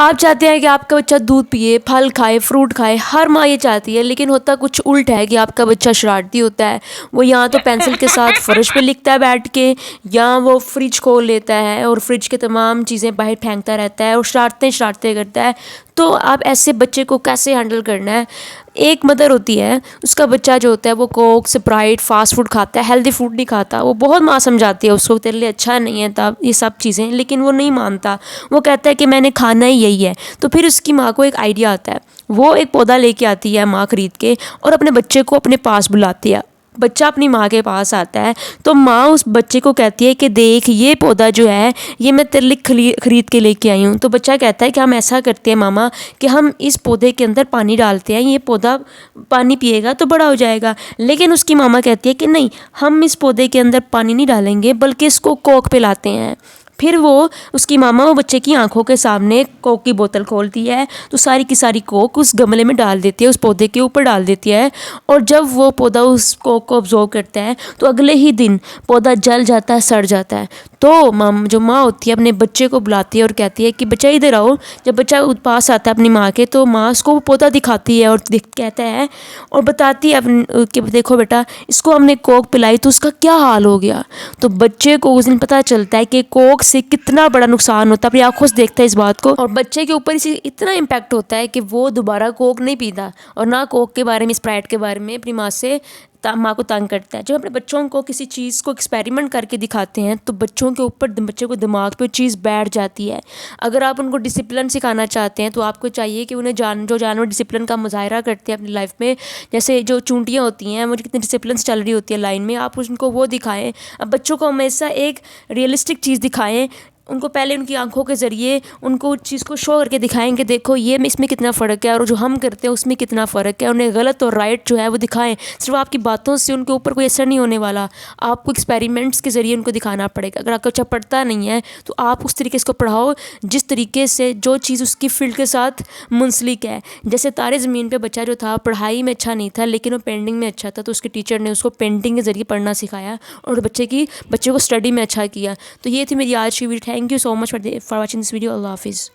آپ چاہتے ہیں کہ آپ کا بچہ دودھ پیے، پھل کھائے، فروٹ کھائے، ہر ماں یہ چاہتی ہے، لیکن ہوتا کچھ الٹ ہے کہ آپ کا بچہ شرارتی ہوتا ہے. وہ یہاں تو پینسل کے ساتھ فرش پہ لکھتا ہے بیٹھ کے، یا وہ فریج کھول لیتا ہے اور فریج کے تمام چیزیں باہر پھینکتا رہتا ہے اور شرارتیں کرتا ہے. تو آپ ایسے بچے کو کیسے ہینڈل کرنا ہے؟ ایک مدر ہوتی ہے، اس کا بچہ جو ہوتا ہے وہ کوک، اسپرائٹ، فاسٹ فوڈ کھاتا ہے، ہیلدی فوڈ نہیں کھاتا. وہ بہت ماں سمجھاتی ہے اس کو، تیرے لیے اچھا نہیں ہے تب یہ سب چیزیں، لیکن وہ نہیں مانتا. وہ کہتا ہے کہ میں نے کھانا ہی یہی ہے. تو پھر اس کی ماں کو ایک آئیڈیا آتا ہے، وہ ایک پودا لے کے آتی ہے ماں خرید کے، اور اپنے بچے کو اپنے پاس بلاتی ہے. بچہ اپنی ماں کے پاس آتا ہے تو ماں اس بچے کو کہتی ہے کہ دیکھ یہ پودا جو ہے یہ میں تیرے لیے خرید کے لے کے آئی ہوں. تو بچہ کہتا ہے کہ ہم ایسا کرتے ہیں ماما کہ ہم اس پودے کے اندر پانی ڈالتے ہیں، یہ پودا پانی پیے گا تو بڑا ہو جائے گا. لیکن اس کی ماما کہتی ہے کہ نہیں، ہم اس پودے کے اندر پانی نہیں ڈالیں گے بلکہ اس کو کوک پلاتے ہیں. پھر وہ اس کی ماما وہ بچے کی آنکھوں کے سامنے کوک کی بوتل کھولتی ہے تو ساری کی ساری کوک اس گملے میں ڈال دیتی ہے، اس پودے کے اوپر ڈال دیتی ہے. اور جب وہ پودا اس کوک کو ابزرو کرتا ہے تو اگلے ہی دن پودا جل جاتا ہے، سڑ جاتا ہے. تو جو ماں ہوتی ہے اپنے بچے کو بلاتی ہے اور کہتی ہے کہ بچہ ادھر آؤ. جب بچہ پاس آتا ہے اپنی ماں کے تو ماں اس کو وہ پودا دکھاتی ہے اور کہتا ہے اور بتاتی ہے کہ دیکھو بیٹا، اس کو ہم نے کوک پلائی تو اس کا کیا حال ہو گیا. تو بچے کو اس دن پتہ چلتا ہے کہ کوک سے کتنا بڑا نقصان ہوتا ہے. اپنی آنکھوں سے دیکھتا ہے اس بات کو، اور بچے کے اوپر اسی اتنا امپیکٹ ہوتا ہے کہ وہ دوبارہ کوک نہیں پیتا اور نہ کوک کے بارے میں، اسپرائٹ کے بارے میں اپنی ماں سے ماں کو تنگ کرتا ہے. جب اپنے بچوں کو کسی چیز کو ایکسپیریمنٹ کر کے دکھاتے ہیں تو بچوں کے اوپر، بچے کو دماغ پہ چیز بیٹھ جاتی ہے. اگر آپ ان کو ڈسپلن سکھانا چاہتے ہیں تو آپ کو چاہیے کہ انہیں جو جانور ڈسپلن کا مظاہرہ کرتے ہیں اپنی لائف میں، جیسے جو چونٹیاں ہوتی ہیں وہ کتنے ڈسپلن سے چل رہی ہوتی ہے لائن میں، آپ ان کو وہ دکھائیں. اب بچوں کو ہمیشہ ایک ریئلسٹک چیز دکھائیں. ان کو پہلے ان کی آنکھوں کے ذریعے ان کو چیز کو شو کر کے دکھائیں کہ دیکھو یہ اس میں کتنا فرق ہے اور جو ہم کرتے ہیں اس میں کتنا فرق ہے. انہیں غلط اور رائٹ جو ہے وہ دکھائیں. صرف آپ کی باتوں سے ان کے اوپر کوئی اثر نہیں ہونے والا، آپ کو ایکسپیریمنٹس کے ذریعے ان کو دکھانا پڑے گا. اگر آپ کا بچہ پڑھتا نہیں ہے تو آپ اس طریقے سے اس کو پڑھاؤ جس طریقے سے جو چیز اس کی فیلڈ کے ساتھ منسلک ہے. جیسے تارے زمین پہ بچہ جو تھا پڑھائی میں اچھا نہیں تھا لیکن وہ پینٹنگ میں اچھا تھا، تو اس کے ٹیچر نے اس کو پینٹنگ کے ذریعے پڑھنا سکھایا اور بچے کو اسٹڈی میں اچھا کیا. تو یہ تھی میری آج کی video. Thank you so much for watching this video. اللہ حافظ.